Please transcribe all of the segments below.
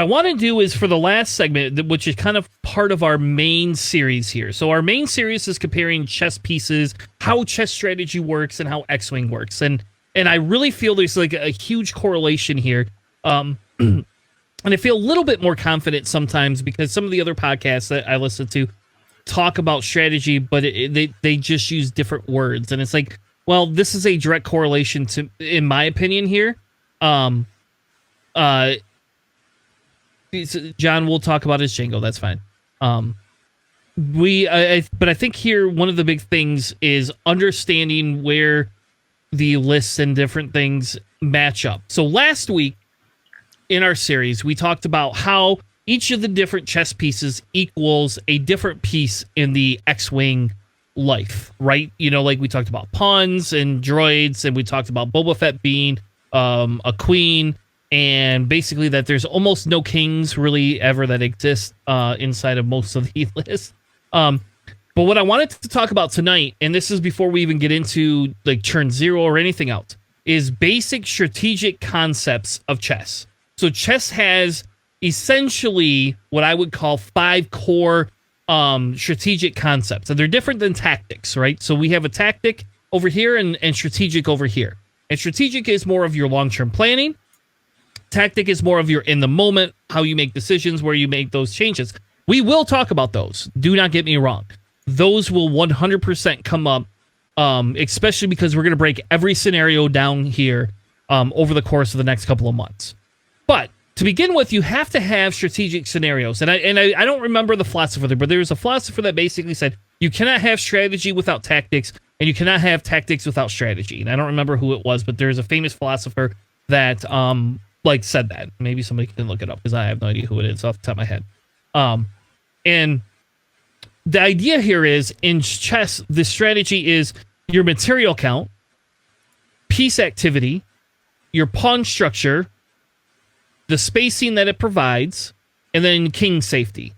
I want to do is for the last segment, which is kind of part of our main series here. So our main series is comparing chess pieces, how chess strategy works, and how X-Wing works. And I really feel there's like a huge correlation here. And I feel a little bit more confident sometimes because some of the other podcasts that I listen to talk about strategy, but they just use different words. And it's like, well, this is a direct correlation to, in my opinion here. John will talk about his Django. That's fine. But I think here one of the big things is understanding where the lists and different things match up. So last week in our series, we talked about how each of the different chess pieces equals a different piece in the X-Wing life, right? You know, like we talked about pawns and droids, and we talked about Boba Fett being a queen, and basically that there's almost no kings really ever that exist inside of most of the lists. But what I wanted to talk about tonight, and this is before we even get into like turn 0 or anything else, is basic strategic concepts of chess. So chess has essentially what I would call 5 core strategic concepts. And they're different than tactics, right? So we have a tactic over here and strategic over here. And strategic is more of your long-term planning. Tactic is more of your in the moment, how you make decisions, where you make those changes. We will talk about those. Do not get me wrong. Those will 100% come up, especially because we're going to break every scenario down here over the course of the next couple of months. But to begin with, you have to have strategic scenarios. And I don't remember the philosopher there, but there's a philosopher that basically said you cannot have strategy without tactics, and you cannot have tactics without strategy. And I don't remember who it was, but there's a famous philosopher that said that. Maybe somebody can look it up because I have no idea who it is off the top of my head. And the idea here is in chess, the strategy is your material count, piece activity, your pawn structure, the spacing that it provides, and then king safety.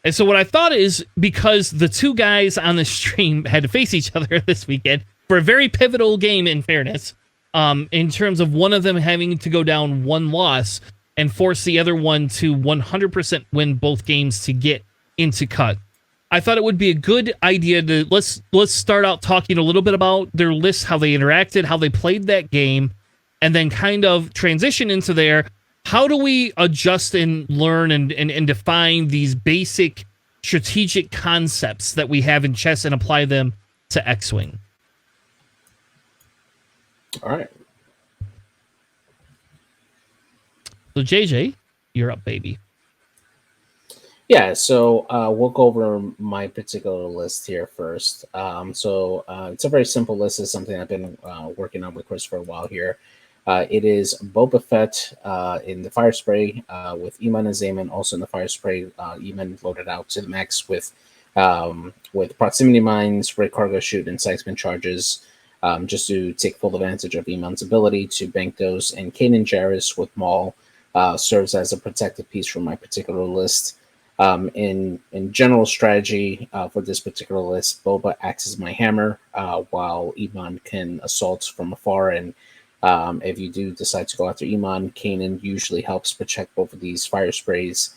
And so what I thought is, because the two guys on the stream had to face each other this weekend for a very pivotal game, in fairness, in terms of one of them having to go down one loss and force the other one to 100% win both games to get into cut. I thought it would be a good idea to let's start out talking a little bit about their lists, how they interacted, how they played that game, and then kind of transition into there. How do we adjust and learn and define these basic strategic concepts that we have in chess and apply them to X-Wing? All right. So JJ, you're up, baby. Yeah, so we'll go over my particular list here first. It's a very simple list. It's something I've been working on with Chris for a while here. It is Boba Fett in the Fire Spray with Eman and Zayman also in the Fire Spray. Eman loaded out to the max with proximity mines, red cargo chute, and Sykesman charges, just to take full advantage of Eman's ability to bank those. And Kanan Jarrus with Maul serves as a protective piece for my particular list. In general strategy for this particular list, Boba acts as my hammer, while Eman can assault from afar. And if you do decide to go after Eman, Kanan usually helps protect both of these fire sprays,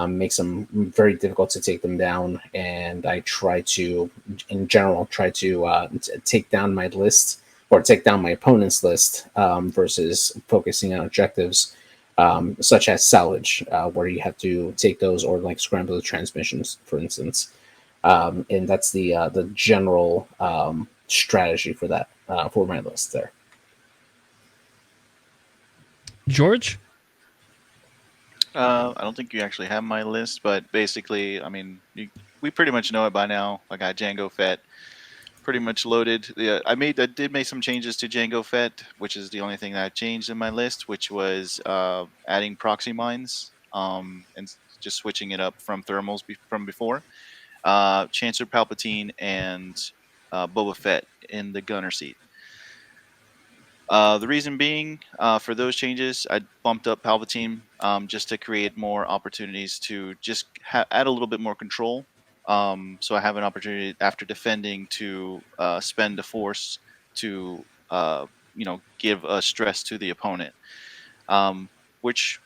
makes them very difficult to take them down. And I try to, in general, take down my list or take down my opponent's list versus focusing on objectives. Such as salvage, where you have to take those, or like scramble the transmissions, for instance. And that's the general strategy for that, for my list there. George? I don't think you actually have my list, but basically, I mean, we pretty much know it by now. I got Jango Fett pretty much loaded. I did make some changes to Jango Fett, which is the only thing that I've changed in my list, which was adding proxy mines and just switching it up from thermals from before. Chancellor Palpatine and Boba Fett in the gunner seat. The reason being, for those changes, I bumped up Palpatine just to create more opportunities to just add a little bit more control. So I have an opportunity after defending to spend the force to, give a stress to the opponent, which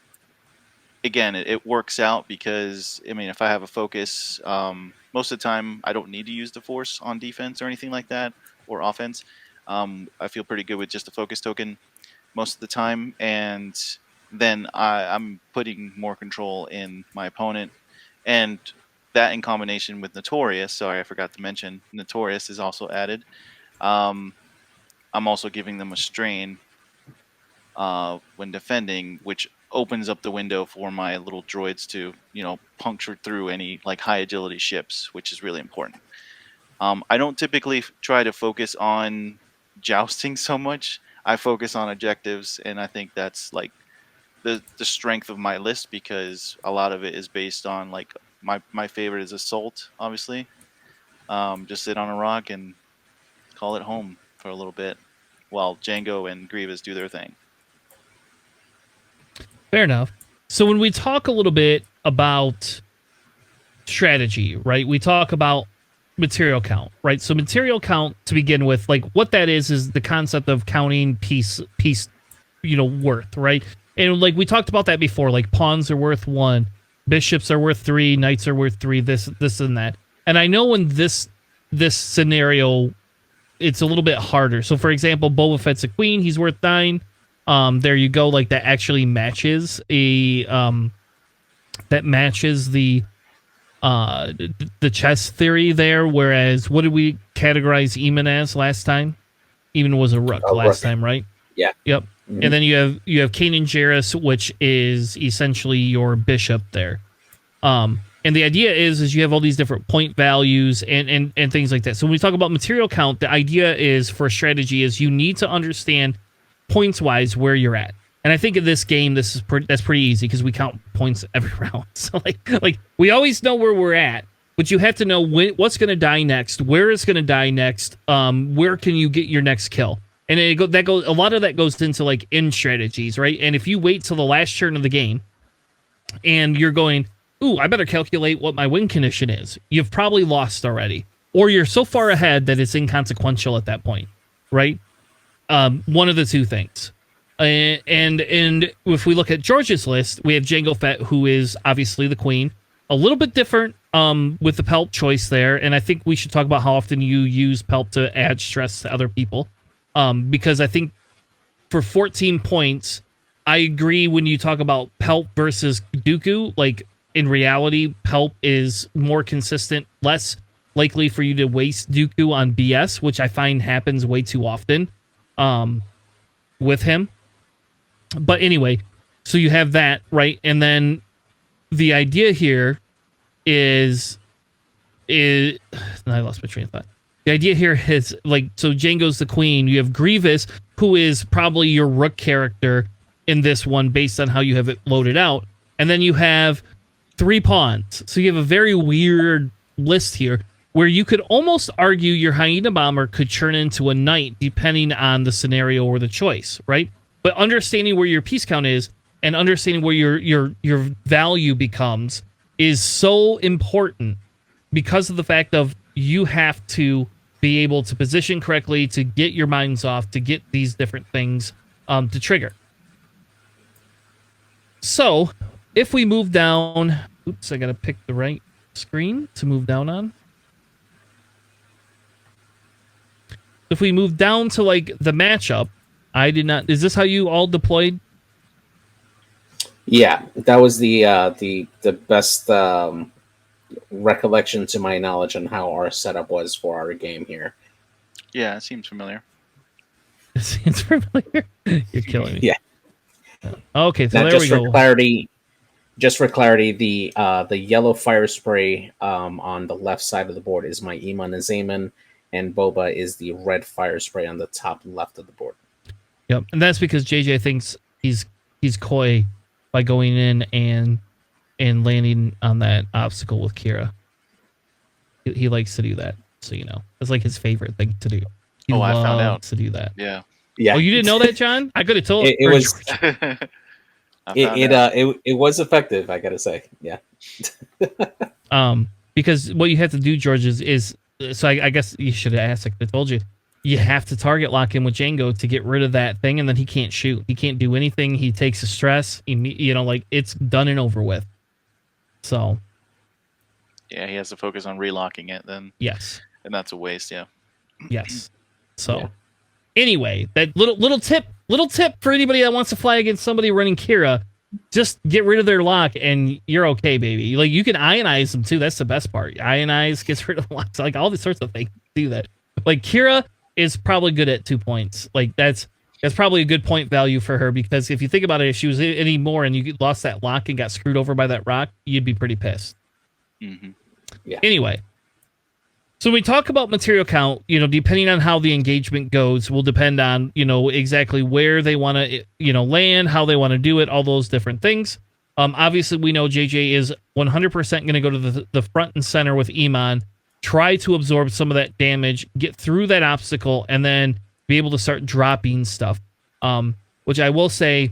again, it works out because I mean, if I have a focus, most of the time I don't need to use the force on defense or anything like that or offense. I feel pretty good with just a focus token most of the time, and then I'm putting more control in my opponent, and that in combination with Notorious. Sorry, I forgot to mention Notorious is also added. I'm also giving them a strain when defending, which opens up the window for my little droids to, puncture through any like high agility ships, which is really important. I don't typically try to focus on jousting so much. I focus on objectives, and I think that's like the strength of my list because a lot of it is based on like my favorite is assault, obviously. Just sit on a rock and call it home for a little bit while Django and Grievous do their thing. Fair enough. So when we talk a little bit about strategy, right? We talk about material count, right? So material count to begin with, like what that is the concept of counting piece, worth, right? And like we talked about that before, like pawns are worth 1, bishops are worth 3, knights are worth 3, this and that. And I know in this scenario, it's a little bit harder. So for example, Boba Fett's a queen, he's worth 9. There you go. Like that actually matches the chess theory there. Whereas, what did we categorize Eamon as last time? Eamon was a rook last time, right? Yeah. Yep. Mm-hmm. And then you have Kanan Jarrus, which is essentially your bishop there. And the idea is you have all these different point values and things like that. So when we talk about material count, the idea is for strategy is you need to understand points wise where you're at. And I think in this game that's pretty easy because we count points every round. So like we always know where we're at, but you have to know what's going to die next, where it's going to die next, where can you get your next kill. And a lot of that goes into like in strategies, right? And if you wait till the last turn of the game and you're going, ooh, I better calculate what my win condition is, you've probably lost already. Or you're so far ahead that it's inconsequential at that point, right? One of the two things. And if we look at George's list, we have Jango Fett, who is obviously the queen. A little bit different with the pelt choice there, and I think we should talk about how often you use pelt to add stress to other people. Because I think for 14 points, I agree when you talk about pelt versus Dooku, like in reality, pelt is more consistent, less likely for you to waste Dooku on BS, which I find happens way too often. With him. But anyway, so you have that, right? And then the idea here is I lost my train of thought. The idea here is like, so Jango's the queen. You have Grievous, who is probably your rook character in this one based on how you have it loaded out. And then you have 3 pawns. So you have a very weird list here where you could almost argue your hyena bomber could turn into a knight depending on the scenario or the choice, right? But understanding where your piece count is and understanding where your value becomes is so important because of the fact of you have to be able to position correctly, to get your mines off, to get these different things to trigger. So if we move down, oops, I got to pick the right screen to move down on. If we move down to like the matchup, I did not. Is this how you all deployed? Yeah, that was the best recollection to my knowledge on how our setup was for our game here. Yeah, it seems familiar. It seems familiar. You're killing me. Yeah. Okay, so now, there we go. Just for clarity, the yellow fire spray on the left side of the board is my Eamon and Zaman, and Boba is the red fire spray on the top left of the board. Yep, and that's because JJ thinks he's coy by going in and landing on that obstacle with Kira. He likes to do that, so you know. It's like his favorite thing to do. He I found out to do that. Yeah. Oh, you didn't know that, John? I could have told. It was. It was effective, I gotta say. Yeah. Because what you have to do, George, is so I guess you should have asked. I told you. you have to target lock him with Django to get rid of that thing, and then he can't shoot. He can't do anything. He takes a stress. Like it's done and over with. So Yeah, he has to focus on relocking it then, yes, and that's a waste. Yeah. yes. So Yeah. anyway, that little tip for anybody that wants to fly against somebody running Kira. Just get rid of their lock and you're okay, baby. Like you can ionize them too. That's the best part. Ionize gets rid of the locks. Like all these sorts of things do that. Like Kira is probably good at 2 points. Like that's probably a good point value for her, because if you think about it, if she was any more and you lost that lock and got screwed over by that rock, you'd be pretty pissed. Mm-hmm. Yeah. Anyway, so we talk about material count, depending on how the engagement goes, will depend on, exactly where they want to, land, how they want to do it, all those different things. Obviously, we know JJ is 100% going to go to the front and center with Iman, try to absorb some of that damage, get through that obstacle, and then be able to start dropping stuff. Which I will say,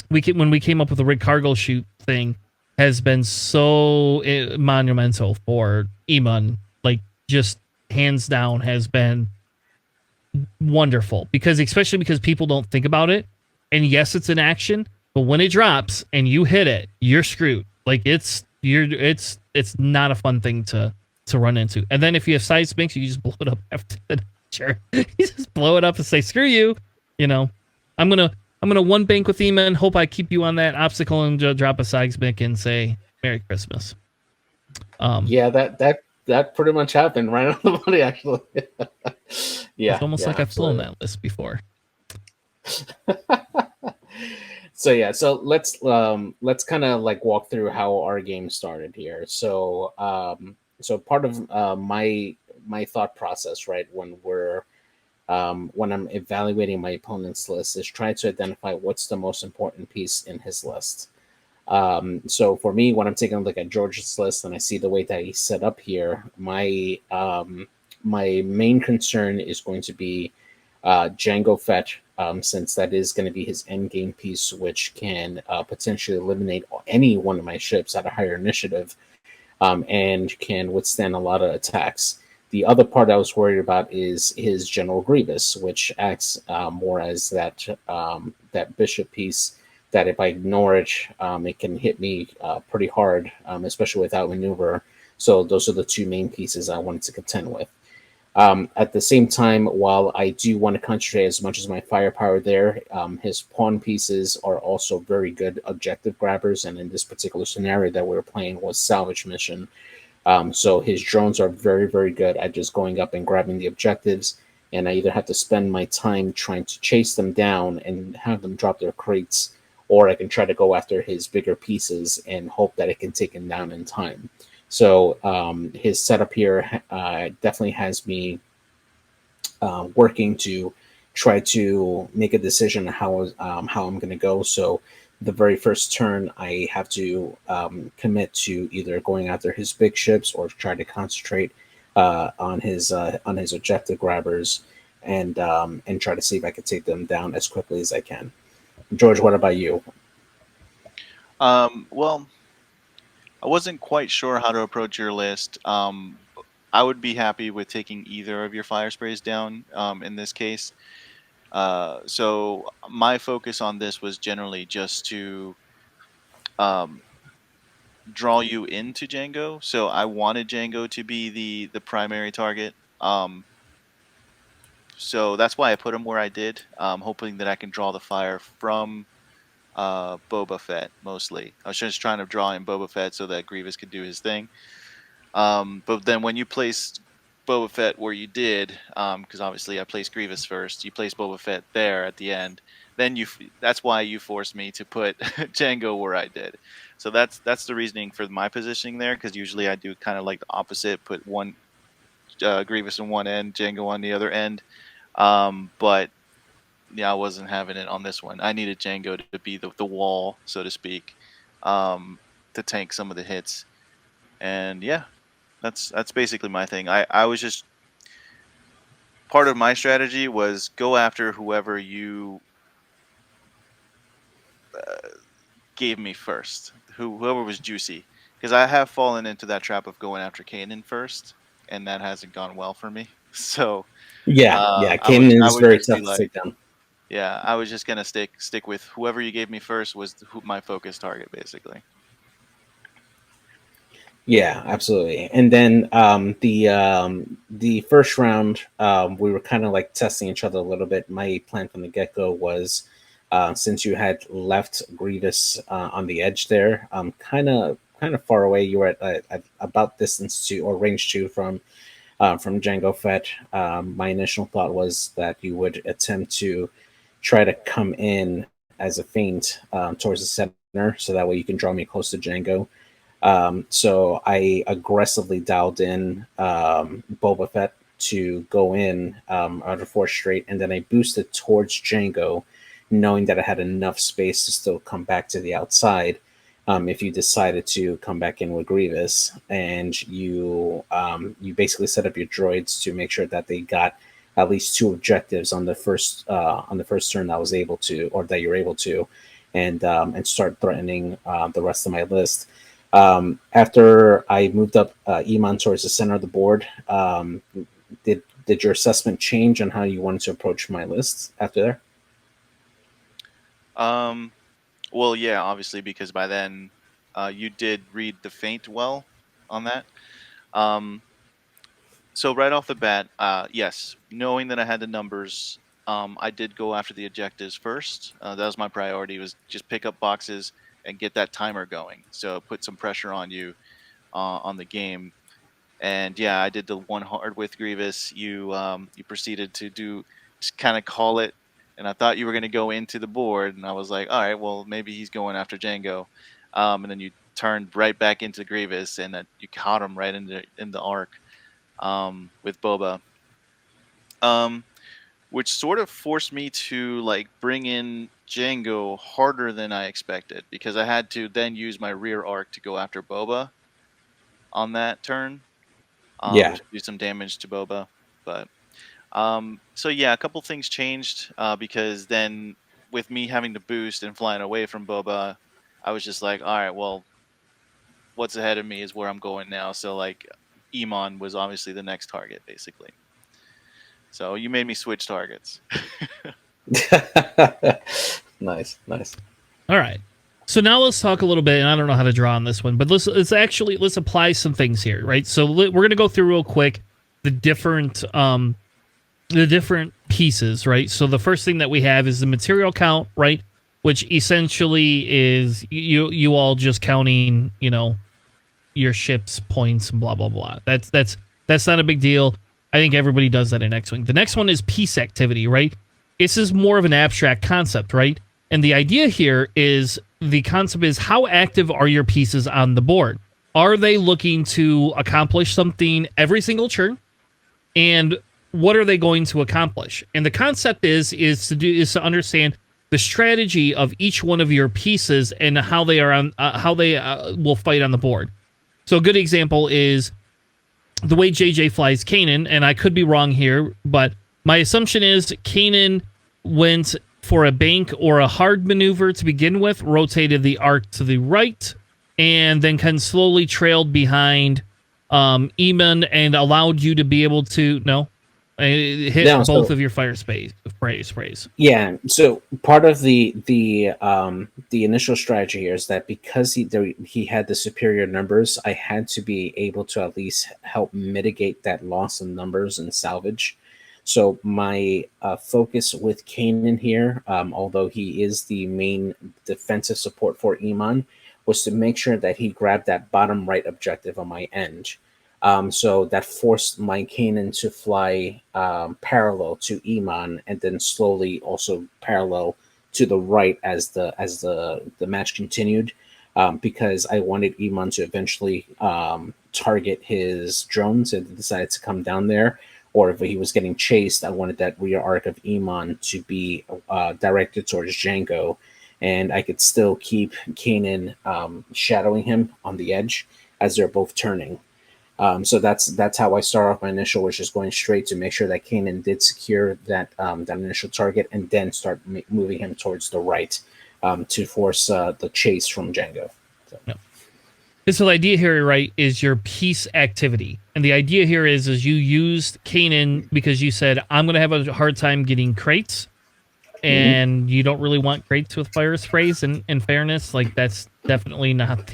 when we came up with the rig cargo shoot thing, has been so monumental for Iman. Like, just hands down has been wonderful, especially because people don't think about it. And yes, it's an action, but when it drops and you hit it, you're screwed. Like it's not a fun thing to run into. And then if you have seismics, you just blow it up after the sure. You just blow it up and say, screw you. I'm gonna one bank with Ema and hope I keep you on that obstacle and drop a seismic and say Merry Christmas. Yeah, that pretty much happened right on the money, actually. Yeah, it's almost like I've flown that list before. So let's kind of like walk through how our game started here. So part of my thought process, right, when I'm evaluating my opponent's list, is trying to identify what's the most important piece in his list. So for me, when I'm taking a look at George's list and I see the way that he's set up here, my main concern is going to be Django Fett, since that is going to be his end game piece, which can potentially eliminate any one of my ships at a higher initiative, and can withstand a lot of attacks. The other part I was worried about is his General Grievous, which acts more as that bishop piece, that if I ignore it, it can hit me pretty hard, especially without maneuver. So those are the two main pieces I wanted to contend with. At the same time, while I do want to concentrate as much as my firepower there, his pawn pieces are also very good objective grabbers. And in this particular scenario that we were playing was salvage mission. So his drones are very, very good at just going up and grabbing the objectives. And I either have to spend my time trying to chase them down and have them drop their crates, or I can try to go after his bigger pieces and hope that I can take him down in time. So his setup here definitely has me working to try to make a decision how I'm going to go. So the very first turn, I have to commit to either going after his big ships or try to concentrate on his objective grabbers and try to see if I can take them down as quickly as I can. George, what about you? Well, I wasn't quite sure how to approach your list. I would be happy with taking either of your fire sprays down in this case. So my focus on this was generally just to draw you into Django. So I wanted Django to be the primary target. So that's why I put him where I did, hoping that I can draw the fire from Boba Fett mostly. I was just trying to draw in Boba Fett so that Grievous could do his thing. But then when you placed Boba Fett where you did, because obviously I placed Grievous first, you placed Boba Fett there at the end. Then that's why you forced me to put Django where I did. So that's the reasoning for my positioning there, because usually I do kind of like the opposite, put one Grievous on one end, Django on the other end. But yeah, I wasn't having it on this one. I needed Django to be the wall, so to speak, to tank some of the hits. And yeah, that's basically my thing. I was just, part of my strategy was go after whoever you gave me first, whoever was juicy, because I have fallen into that trap of going after Kanan first. and that hasn't gone well for me. So Yeah. I was Kanan I is was very just be tough to like, take down. yeah, I was just gonna stick with whoever you gave me first was my focus target, basically. Yeah, absolutely. And then the first round, we were kind of like testing each other a little bit. My plan from the get go was, since you had left Grievous on the edge there, kind of far away. You were at about distance to or range two from Django Fett. My initial thought was that you would attempt to try to come in as a feint towards the center, so that way you can draw me close to Django. So I aggressively dialed in Boba Fett to go in under four straight, and then I boosted towards Django, knowing that I had enough space to still come back to the outside. If you decided to come back in with Grievous, and you basically set up your droids to make sure that they got at least two objectives on the first turn that I was able to, or that you're able to, and start threatening the rest of my list. After I moved up Iman towards the center of the board, did your assessment change on how you wanted to approach my list after there? Um, well, yeah, obviously because by then you did read the feint well on that. Um, so right off the bat, yes, knowing that I had the numbers, I did go after the objectives first. That was my priority, was just pick up boxes and get that timer going. So put some pressure on you on the game. And yeah, I did the one hard with Grievous. You proceeded to do just kind of call it, and I thought you were going to go into the board, and I was like, all right, well maybe he's going after Django, and then you turned right back into Grievous, and you caught him right in the arc with Boba, um, which sort of forced me to like bring in Django harder than I expected because I had to then use my rear arc to go after Boba on that turn Yeah, to do some damage to Boba. But so yeah, a couple things changed because then with me having to boost and flying away from Boba, I was just like, all right, well, what's ahead of me is where I'm going now. So like, Iman was obviously the next target, basically. So you made me switch targets. nice. All right. So now let's talk a little bit, and I don't know how to draw on this one, but let's apply some things here, right? So we're gonna go through real quick the different pieces, right? So the first thing that we have is the material count, right? Which essentially is you all just counting, your ship's points and blah blah blah. That's not a big deal. I think everybody does that in X-Wing. The next one is piece activity, right? This is more of an abstract concept, right? And the idea here is the concept is how active are your pieces on the board? Are they looking to accomplish something every single turn? And what are they going to accomplish? And the concept is to understand the strategy of each one of your pieces and how they are on how they will fight on the board. So a good example is the way JJ flies Kanan, and I could be wrong here, but my assumption is Kanan went for a bank or a hard maneuver to begin with, rotated the arc to the right, and then kind of slowly trailed behind Eamon and allowed you to be able to hit Now, both so of your fire sprays. yeah, so part of the initial strategy here is that because he had the superior numbers, I had to be able to at least help mitigate that loss in numbers and salvage. So my focus with Kanan here, although he is the main defensive support for Iman, was to make sure that he grabbed that bottom right objective on my end. So that forced my Kanan to fly parallel to Iman, and then slowly also parallel to the right as the match continued, because I wanted Iman to eventually target his drones and decided to come down there. Or if he was getting chased, I wanted that rear arc of Iman to be directed towards Django, and I could still keep Kanan shadowing him on the edge as they're both turning. So that's how I start off my initial, which is going straight to make sure that Kanan did secure that initial target, and then start moving him towards the right to force the chase from Django. So. Yep. So the idea here, right, is your peace activity. And the idea here is you used Kanan because you said, I'm going to have a hard time getting crates. Mhm. And you don't really want crates with fire sprays. And in fairness, like that's definitely not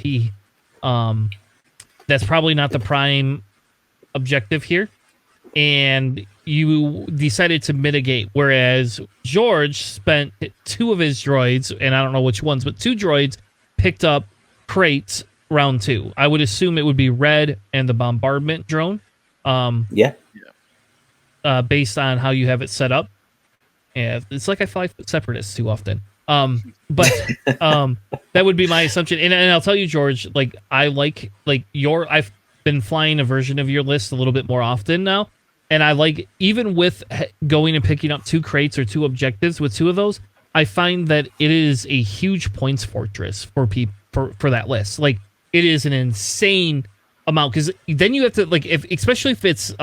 um, that's probably not the prime objective here. And you decided to mitigate. Whereas George spent 2 of his droids, and I don't know which ones, but 2 droids picked up crates round 2. I would assume it would be Red and the bombardment drone, um, Yeah. based on how you have it set up. Yeah, it's like I fight separatists too often. But um, that would be my assumption. And I'll tell you, George, like I like your I've been flying a version of your list a little bit more often now, and I like even with going and picking up 2 crates or 2 objectives with 2 of those, I find that it is a huge points fortress for people for that list. Like it is an insane amount because then you have to like if especially if it's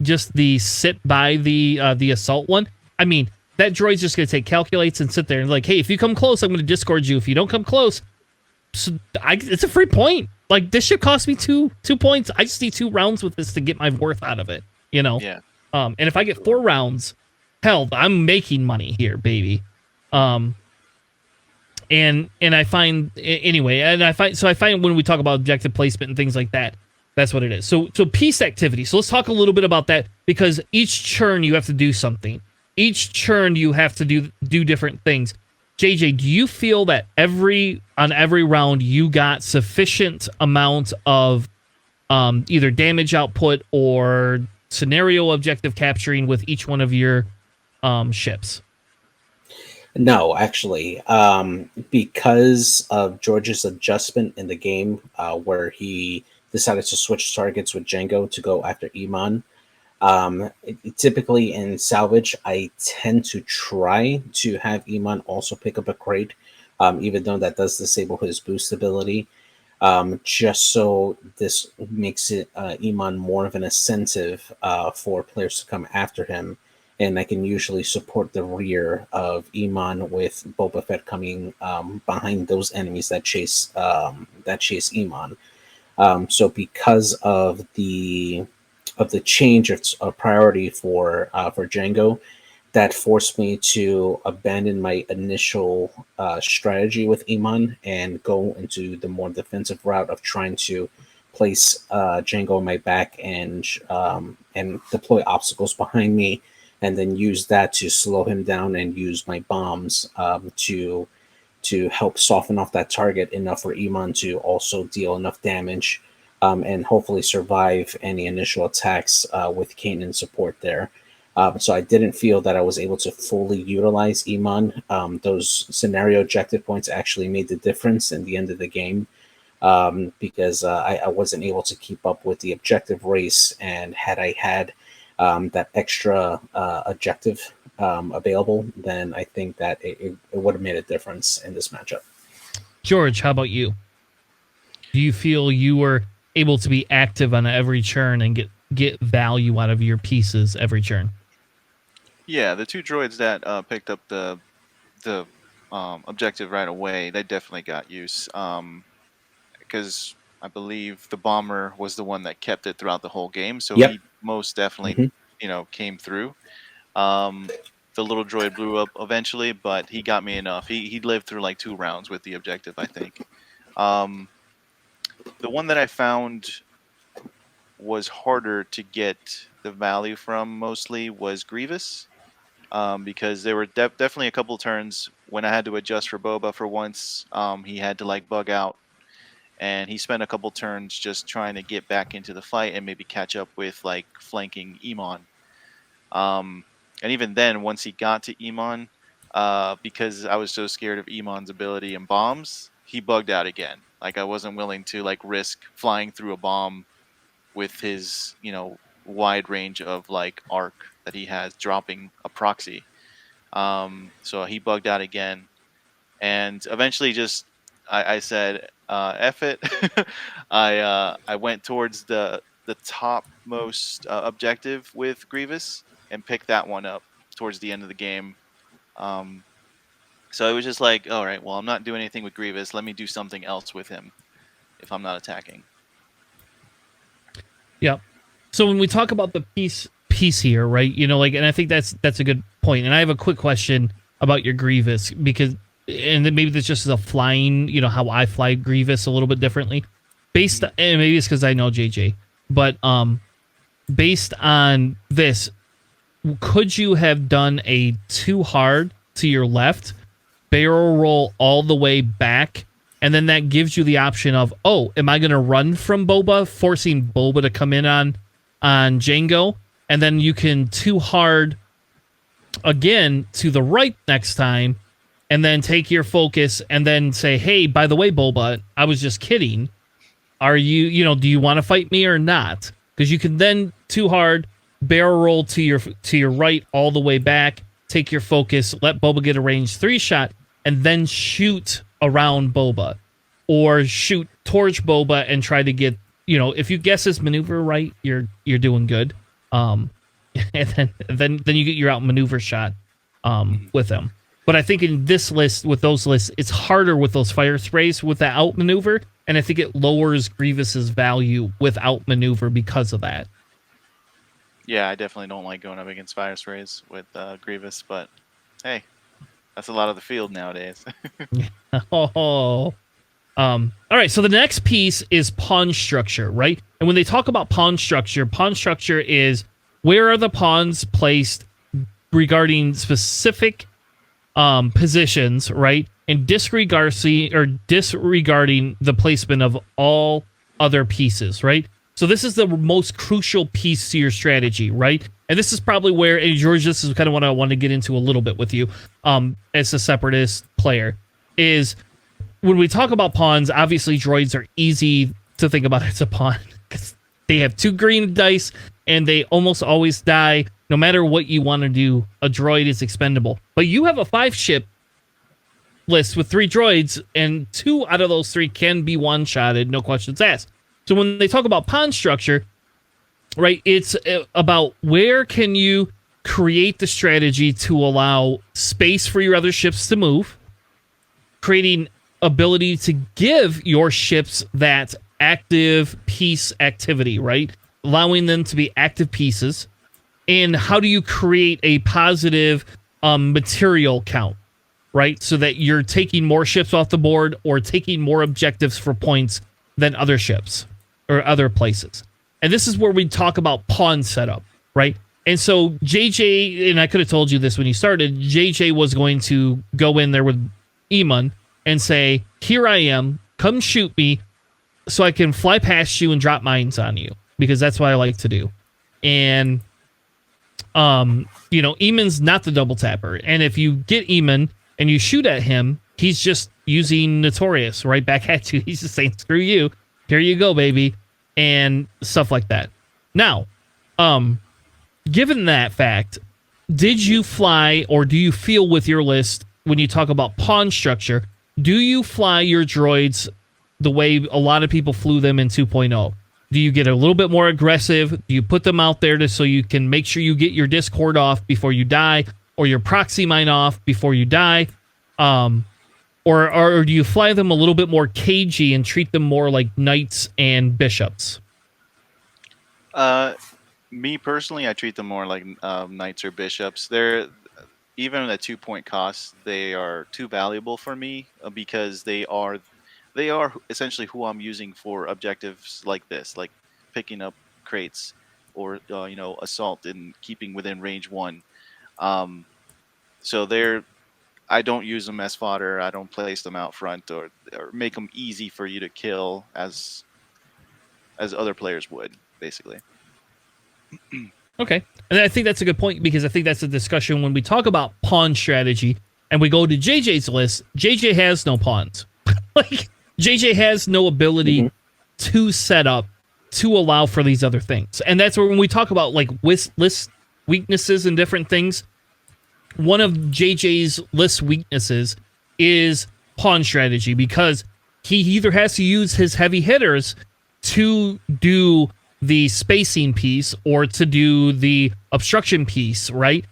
just the sit by the assault one. I mean that droid's just going to take calculates and sit there and like, hey, if you come close, I'm going to discord you. If you don't come close, it's a free point. Like this shit cost me two points. I just need 2 rounds with this to get my worth out of it. You know. Yeah. And if I get 4 rounds, hell, I'm making money here, baby. Um, and I find anyway, and I find when we talk about objective placement and things like that, that's what it is. So peace activity. So let's talk a little bit about that because each churn you have to do something. Each churn you have to do different things. JJ, do you feel that on every round you got sufficient amount of either damage output or scenario objective capturing with each one of your ships? No, actually, because of George's adjustment in the game, where he decided to switch targets with Django to go after Iman. Typically in salvage, I tend to try to have Iman also pick up a crate, even though that does disable his boost ability. Just so this makes it Iman more of an incentive for players to come after him, and I can usually support the rear of Iman with Boba Fett coming behind those enemies that chase Iman. So because of the change of priority for Django, that forced me to abandon my initial strategy with Iman and go into the more defensive route of trying to place Django on my back and deploy obstacles behind me, and then use that to slow him down and use my bombs to help soften off that target enough for Iman to also deal enough damage and hopefully survive any initial attacks with Kanan support there. So I didn't feel that I was able to fully utilize Iman. Those scenario objective points actually made the difference in the end of the game because I wasn't able to keep up with the objective race. And had I had that extra objective available, then I think that it would have made a difference in this matchup. George, how about you? Do you feel you were able to be active on every churn and get value out of your pieces every churn? Yeah, the 2 droids that picked up the objective right away, they definitely got use. Because I believe the bomber was the one that kept it throughout the whole game, so Yep. he most definitely, Hmm. came through. Um, the little droid blew up eventually, but he got me enough. He lived through like 2 rounds with the objective, I think. Um, the one that I found was harder to get the value from mostly was Grievous. Because there were definitely a couple turns when I had to adjust for Boba for once. He had to like bug out, and he spent a couple turns just trying to get back into the fight and maybe catch up with like flanking Iman. Um, and even then, once he got to Iman, because I was so scared of Iman's ability and bombs, he bugged out again. Like I wasn't willing to like risk flying through a bomb with his wide range of like arc that he has dropping a proxy. So he bugged out again, and eventually just I said, "F it." I went towards the topmost objective with Grievous and picked that one up towards the end of the game. Um, so it was just like, all right, well, I'm not doing anything with Grievous. Let me do something else with him. if I'm not attacking. Yeah. So when we talk about the piece here, right? You know, like, and I think that's a good point. And I have a quick question about your Grievous because, and then maybe this just is a flying, you know, how I fly Grievous a little bit differently, based, and maybe it's because I know JJ, but based on this, could you have done a too hard to your left, barrel roll all the way back, and then that gives you the option of, oh, am I going to run from Boba, forcing Boba to come in on Jango, and then you can too hard again to the right next time, and then take your focus and then say, hey, by the way, Boba, I was just kidding. Are you, you know, do you want to fight me or not? Because you can then too hard barrel roll to your right all the way back, take your focus, let Boba get a range 3 shot, and then shoot around Boba, or shoot towards Boba and try to get, you know, if you guess his maneuver right, you're doing good. And then you get your outmaneuver shot with him. But I think in this list, with those lists, it's harder with those fire sprays with the outmaneuver, and I think it lowers Grievous's value with outmaneuver because of that. Yeah, I definitely don't like going up against fire sprays with Grievous, but hey, that's a lot of the field nowadays. All right, so the next piece is pawn structure, right? And when they talk about pawn structure is where are the pawns placed regarding specific positions, right? And disregarding the placement of all other pieces, right? So this is the most crucial piece to your strategy, right? And this is probably where, and George, this is kind of what I want to get into a little bit with you as a Separatist player, is when we talk about pawns, obviously droids are easy to think about as a pawn because they have 2 green dice and they almost always die. No matter what you want to do, a droid is expendable. But you have a 5-ship list with 3 droids, and 2 out of those 3 can be one-shotted, no questions asked. So when they talk about pawn structure, right, it's about where can you create the strategy to allow space for your other ships to move, creating ability to give your ships that active piece activity, right? Allowing them to be active pieces. And how do you create a positive material count, right? So that you're taking more ships off the board or taking more objectives for points than other ships or other places. And this is where we talk about pawn setup, right? And so JJ, and I could have told you this when you started, JJ was going to go in there with Eamon and say, here I am, come shoot me so I can fly past you and drop mines on you, because that's what I like to do. And, you know, Eamon's not the double tapper. And if you get Eamon and you shoot at him, he's just using Notorious right back at you. He's just saying, screw you. Here you go, baby. And stuff like that. Now, given that fact, did you fly, or do you feel with your list, when you talk about pawn structure, do you fly your droids the way a lot of people flew them in 2.0? Do you get a little bit more aggressive? Do you put them out there so you can make sure you get your Discord off before you die, or your proxy mine off before you die? Or do you fly them a little bit more cagey and treat them more like knights and bishops? Me personally, I treat them more like knights or bishops. They're, even at 2-point cost, they are too valuable for me because they are essentially who I'm using for objectives like this, like picking up crates or assault and keeping within range 1. So I don't use them as fodder. I don't place them out front or make them easy for you to kill as other players would, basically. Okay. And I think that's a good point, because I think that's a discussion when we talk about pawn strategy and we go to JJ's list. JJ has no pawns. Like, JJ has no ability to set up to allow for these other things. And that's where, when we talk about like list weaknesses and different things, one of JJ's list weaknesses is pawn strategy, because he either has to use his heavy hitters to do the spacing piece or to do the obstruction piece, right?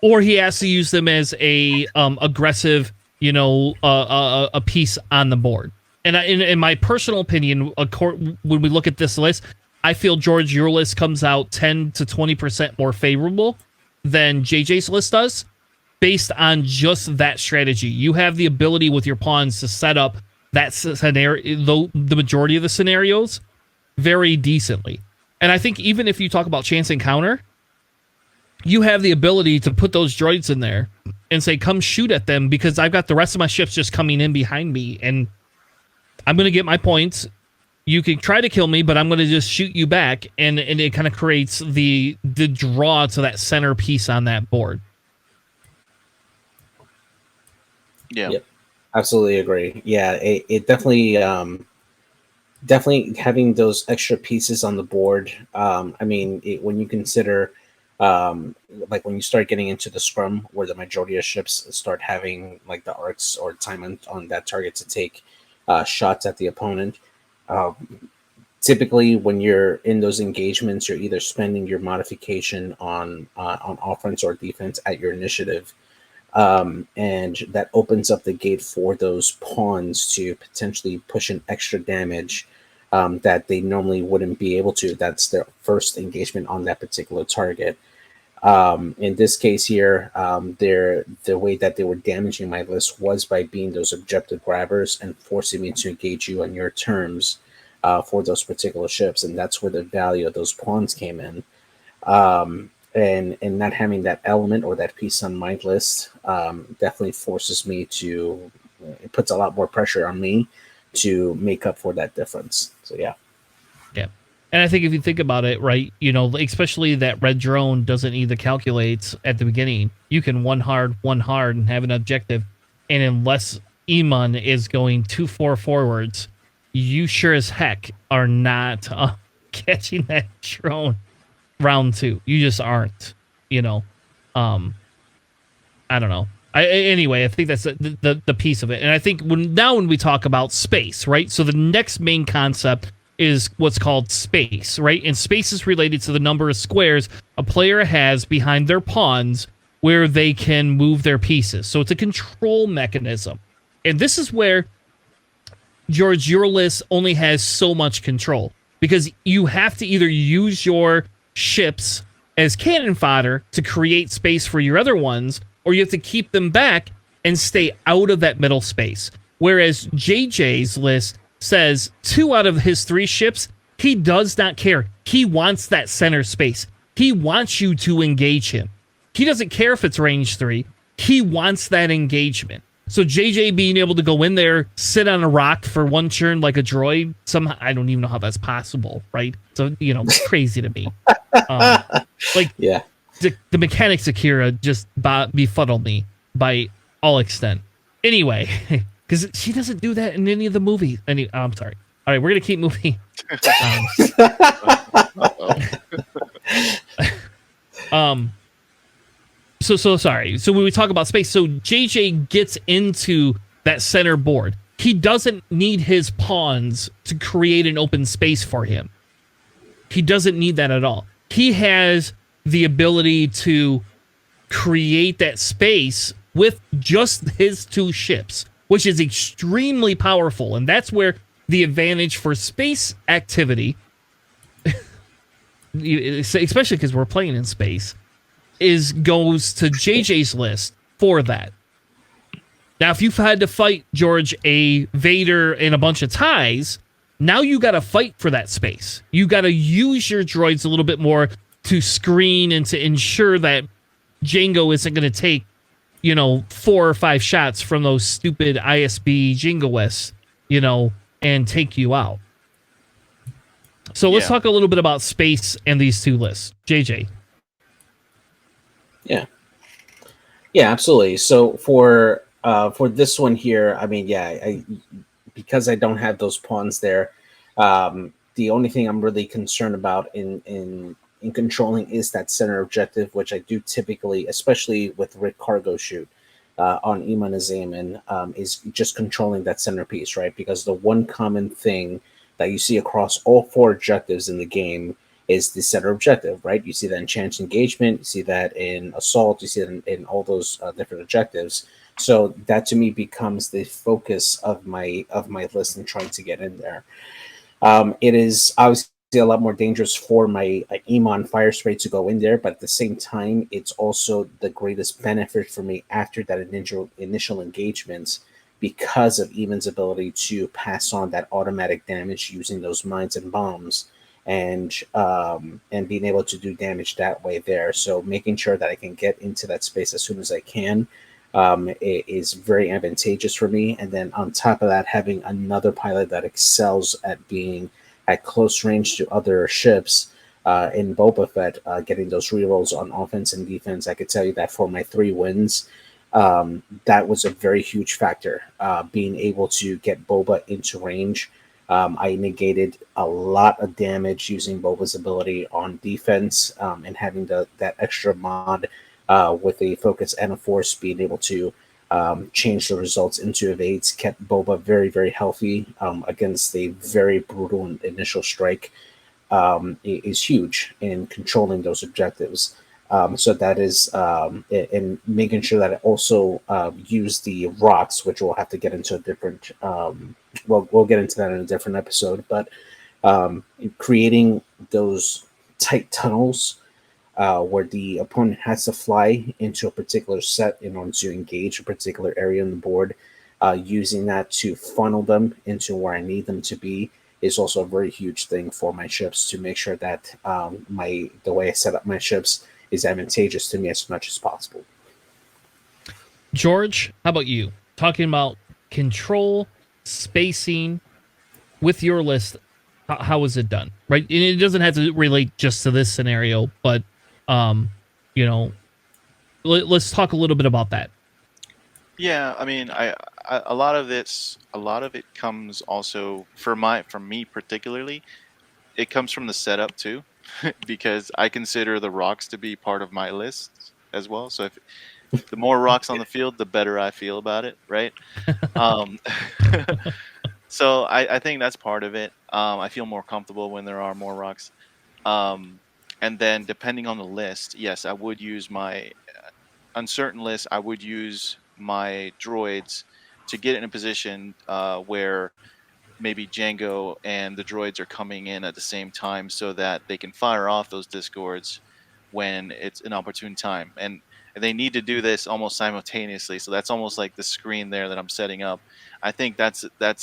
Or he has to use them as a aggressive, a piece on the board. And in my personal opinion, when we look at this list, I feel George, your list comes out 10 to 20% more favorable than JJ's list does, based on just that strategy. You have the ability with your pawns to set up that scenario, the majority of the scenarios, very decently. And I think even if you talk about chance encounter, you have the ability to put those droids in there and say, come shoot at them, because I've got the rest of my ships just coming in behind me, and I'm going to get my points. You can try to kill me, but I'm going to just shoot you back, and it kind of creates the draw to that center piece on that board. Yeah. Yep. Absolutely agree. Yeah, it definitely having those extra pieces on the board. I mean, when you consider like when you start getting into the scrum where the majority of ships start having like the arcs or time on that target to take shots at the opponent. Typically, when you're in those engagements, you're either spending your modification on offense or defense at your initiative, and that opens up the gate for those pawns to potentially push in extra damage that they normally wouldn't be able to. That's their first engagement on that particular target. In this case here, the way that they were damaging my list was by being those objective grabbers and forcing me to engage you on your terms for those particular ships, and that's where the value of those pawns came in. And not having that element or that piece on my list definitely forces me to. It puts a lot more pressure on me to make up for that difference. So yeah. And I think if you think about it, right, especially that red drone doesn't need the calculates at the beginning. You can one hard, and have an objective. And unless Eamon is going 2-4 forwards, you sure as heck are not catching that drone round 2. You just aren't, I don't know. Anyway, I think that's the piece of it. And I think when we talk about space, right? So the next main concept is what's called space, right? And space is related to the number of squares a player has behind their pawns where they can move their pieces. So it's a control mechanism. And this is where, George, your list only has so much control, because you have to either use your ships as cannon fodder to create space for your other ones, or you have to keep them back and stay out of that middle space. Whereas JJ's list says 2 out of his 3 ships, he does not care. He wants that center space. He wants you to engage him. He doesn't care if it's range 3. He wants that engagement. So JJ being able to go in there, sit on a rock for one turn like a droid, somehow, I don't even know how that's possible, right? So, crazy to me. Yeah. The mechanics of Kira just befuddle me by all extent. Anyway, because she doesn't do that in any of the movies. I'm sorry. All right, we're going to keep moving. So sorry. So when we talk about space, so JJ gets into that center board. He doesn't need his pawns to create an open space for him. He doesn't need that at all. He has the ability to create that space with just his 2 ships, which is extremely powerful. And that's where the advantage for space activity, especially because we're playing in space, goes to JJ's list for that. Now, if you've had to fight, George, a Vader and a bunch of TIEs, now you got to fight for that space. You got to use your droids a little bit more to screen and to ensure that Jango isn't going to take, 4 or 5 shots from those stupid ISB Jingoists, and take you out. So let's talk a little bit about space and these 2 lists. JJ. Yeah, absolutely. So for this one here, I mean, because I don't have those pawns there, the only thing I'm really concerned about in controlling is that center objective, which I do typically, especially with Rick Cargo Shoot on Iman Azaman, is just controlling that centerpiece, right? Because the one common thing that you see across all 4 objectives in the game is the center objective, right? You see that in chance engagement, you see that in assault, you see that in all those different objectives. So that to me becomes the focus of my list and trying to get in there. It is obviously a lot more dangerous for my Emon fire spray to go in there, but at the same time, it's also the greatest benefit for me after that initial engagement because of Emon's ability to pass on that automatic damage using those mines and bombs and being able to do damage that way there. So making sure that I can get into that space as soon as I can is very advantageous for me. And then on top of that, having another pilot that excels at being at close range to other ships in Boba Fett, getting those rerolls on offense and defense, I could tell you that for my 3 wins, that was a very huge factor. Being able to get Boba into range, I negated a lot of damage using Boba's ability on defense, and having that extra mod with a focus and a force, being able to change the results into evades, kept Boba very, very healthy against a very brutal initial strike, is huge in controlling those objectives. So that is in making sure that I also use the rocks, which we'll have to get into a different. We'll get into that in a different episode, but creating those tight tunnels where the opponent has to fly into a particular set in order to engage a particular area on the board, using that to funnel them into where I need them to be is also a very huge thing for my ships to make sure that the way I set up my ships is advantageous to me as much as possible. George, how about you? Talking about control, spacing with your list, how is it done? Right? And it doesn't have to relate just to this scenario, but let's talk a little bit about that. Yeah, I mean, a lot of it comes also from me particularly. It comes from the setup too, because I consider the rocks to be part of my list as well. So if the more rocks on the field, the better I feel about it, right? Um, so I think that's part of it. I feel more comfortable when there are more rocks. And then depending on the list, yes, I would use my uncertain list. I would use my droids to get in a position where maybe Django and the droids are coming in at the same time so that they can fire off those discords when it's an opportune time. And they need to do this almost simultaneously. So that's almost like the screen there that I'm setting up. I think that's the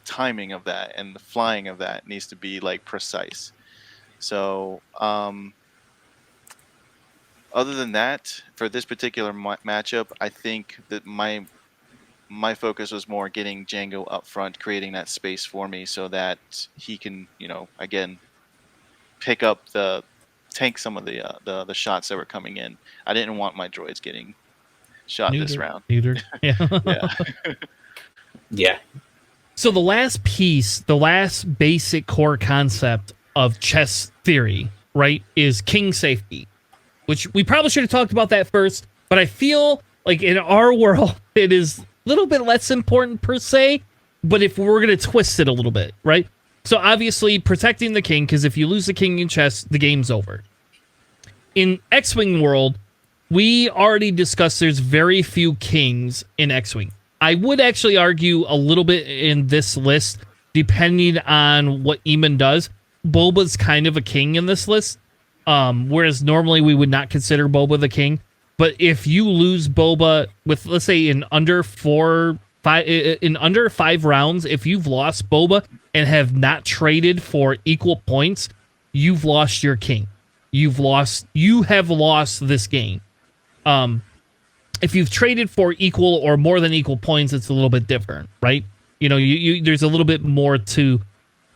timing of that and the flying of that needs to be like precise. So other than that, for this particular matchup, I think that my focus was more getting Django up front, creating that space for me so that he can, again, pick up tank some of the shots that were coming in. I didn't want my droids getting shot this round. Neutered. Yeah. Yeah. Yeah. So the last piece, the last basic core concept of chess theory, right, is king safety, which we probably should have talked about that first, but I feel like in our world, it is a little bit less important per se, but if we're going to twist it a little bit, right? So obviously protecting the king, because if you lose the king in chess, the game's over. In X-Wing world, we already discussed there's very few kings in X-Wing. I would actually argue a little bit in this list, depending on what Eamon does. Boba's kind of a king in this list, whereas normally we would not consider Boba the king. But if you lose Boba with, let's say, in under 5 rounds, if you've lost Boba and have not traded for equal points, you've lost your king. You have lost this game. If you've traded for equal or more than equal points, it's a little bit different, right? There's a little bit more to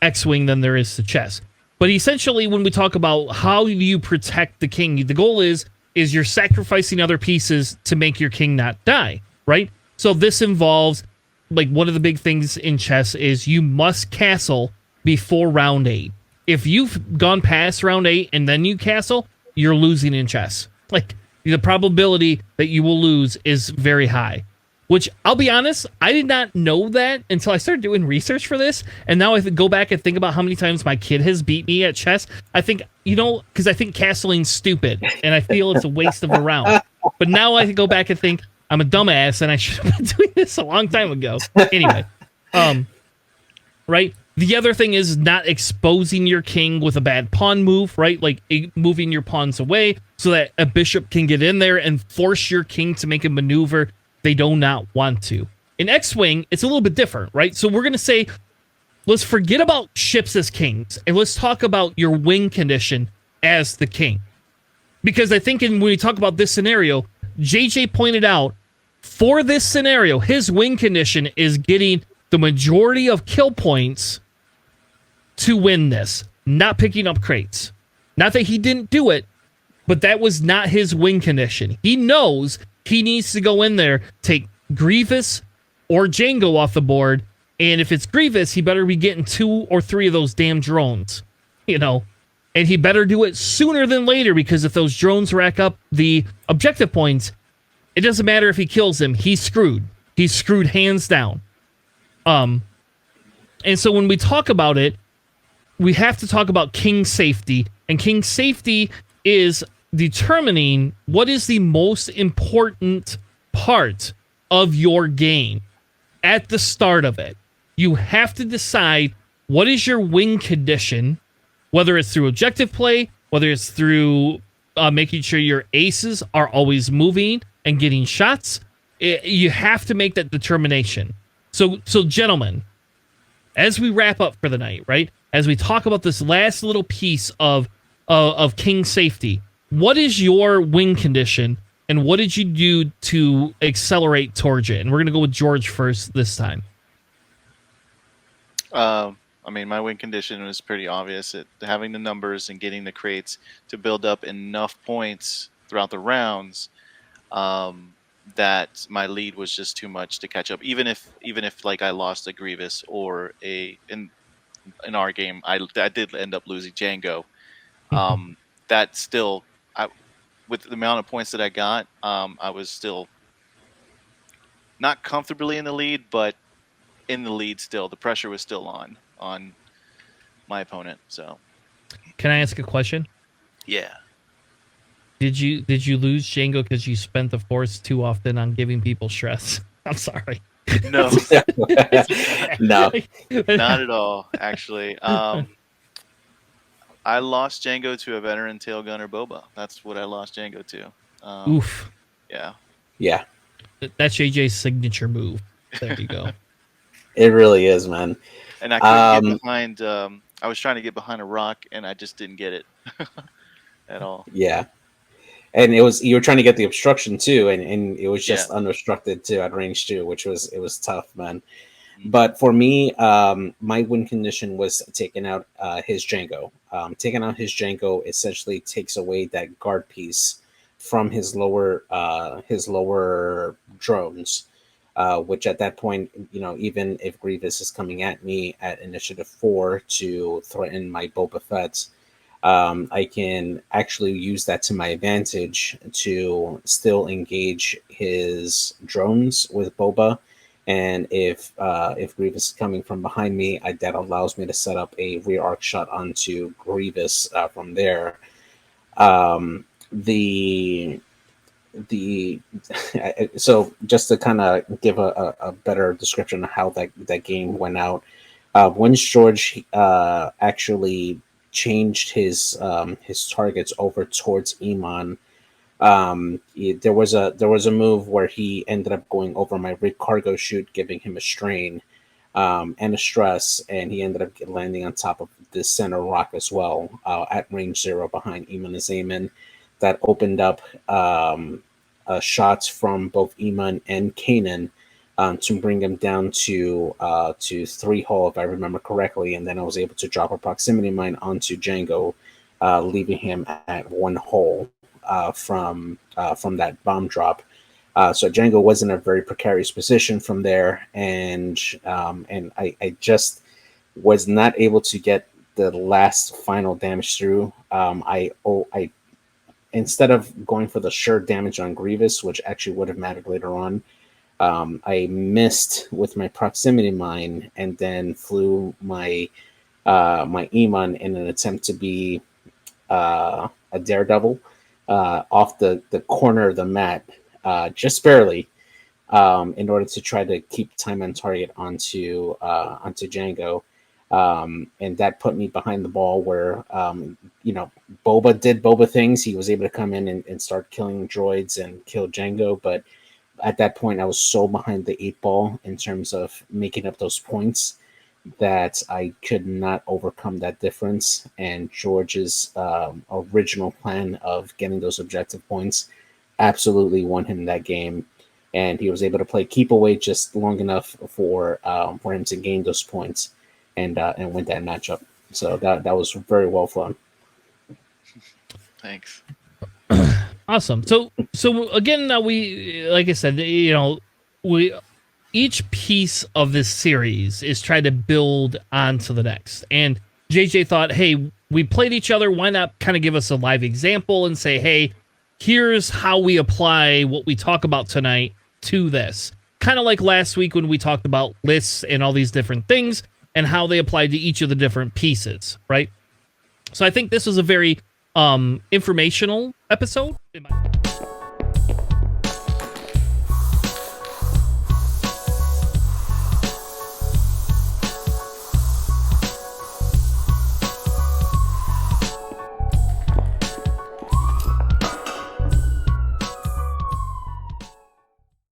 X-Wing than there is to chess. But essentially, when we talk about how do you protect the king, the goal is you're sacrificing other pieces to make your king not die, right? So this involves, like, one of the big things in chess is you must castle before round 8. If you've gone past round 8 and then you castle, you're losing in chess. Like, the probability that you will lose is very high. Which, I'll be honest, I did not know that until I started doing research for this. And now I go back and think about how many times my kid has beat me at chess. I think, because I think Castling's stupid, and I feel it's a waste of a round. But now I go back and think I'm a dumbass, and I should have been doing this a long time ago. Anyway, right? The other thing is not exposing your king with a bad pawn move, right? Like moving your pawns away so that a bishop can get in there and force your king to make a maneuver they do not want to. In X-Wing, it's a little bit different, right? So we're going to say, let's forget about ships as kings, and let's talk about your win condition as the king. Because I think when we talk about this scenario, JJ pointed out, for this scenario, his win condition is getting the majority of kill points to win this, not picking up crates. Not that he didn't do it, but that was not his win condition. He knows he needs to go in there, take Grievous or Django off the board, and if it's Grievous, he better be getting 2 or 3 of those damn drones, and he better do it sooner than later, because if those drones rack up the objective points, it doesn't matter if he kills them, he's screwed. He's screwed hands down. And so when we talk about it, we have to talk about king safety, and king safety is determining what is the most important part of your game at the start of it. You have to decide what is your win condition, whether it's through objective play, whether it's through making sure your aces are always moving and getting shots. You have to make that determination. So gentlemen, as we wrap up for the night, right? As we talk about this last little piece of king safety, what is your win condition, and what did you do to accelerate towards it? And we're going to go with George first this time. I mean, my win condition was pretty obvious. Having the numbers and getting the crates to build up enough points throughout the rounds, that my lead was just too much to catch up. Even if like I lost a Grievous or in our game, I did end up losing Django. That still, with the amount of points that I got, I was still not comfortably in the lead, but in the lead still. The pressure was still on my opponent. So, can I ask a question? Yeah. Did you lose Django because you spent the force too often on giving people stress? I'm sorry. No. No, Not at all, actually. I lost Django to a veteran tail gunner Boba. That's what I lost Django to. Oof. Yeah. yeah, That's JJ's signature move. There you go. it really is, man. And I couldn't get behind. I was trying to get behind a rock, and I just didn't get it at all. Yeah. And you were trying to get the obstruction too, and it was just unobstructed too at range 2, which was tough, man. But for me, my win condition was taking out his Django. Taking out his Django essentially takes away that guard piece from his lower drones, which at that point, even if Grievous is coming at me at initiative 4 to threaten my Boba Fett, I can actually use that to my advantage to still engage his drones with Boba. And if Grievous is coming from behind me, that allows me to set up a rear arc shot onto Grievous from there. So just to kind of give a better description of how that game went out, when George actually changed his targets over towards Iman, there was a move where he ended up going over my rig cargo chute, giving him a strain and a stress, and he ended up landing on top of the center rock as well at range 0 behind Iman Azaman. That opened up shots from both Iman and Kanan to bring him down to 3 hull, if I remember correctly, and then I was able to drop a proximity mine onto Django, leaving him at 1 hull from that bomb drop. So Django was in a very precarious position from there, and I just was not able to get the last final damage through. I instead of going for the sure damage on Grievous, which actually would have mattered later on, I missed with my proximity mine and then flew my my Iman in an attempt to be a daredevil off the corner of the mat, just barely, in order to try to keep time on target onto Django. And that put me behind the ball where, Boba did Boba things. He was able to come in and start killing droids and kill Django. But at that point, I was so behind the 8 ball in terms of making up those points that I could not overcome that difference. And George's original plan of getting those objective points absolutely won him that game. And he was able to play keep away just long enough for him to gain those points and win that matchup. So that was very well flown. Thanks. Awesome. So again, we, like I said, we each piece of this series is trying to build onto the next. And JJ thought, hey, we played each other. Why not kind of give us a live example and say, hey, here's how we apply what we talk about tonight to this. Kind of like last week when we talked about lists and all these different things and how they apply to each of the different pieces, right? So I think this was a very informational episode.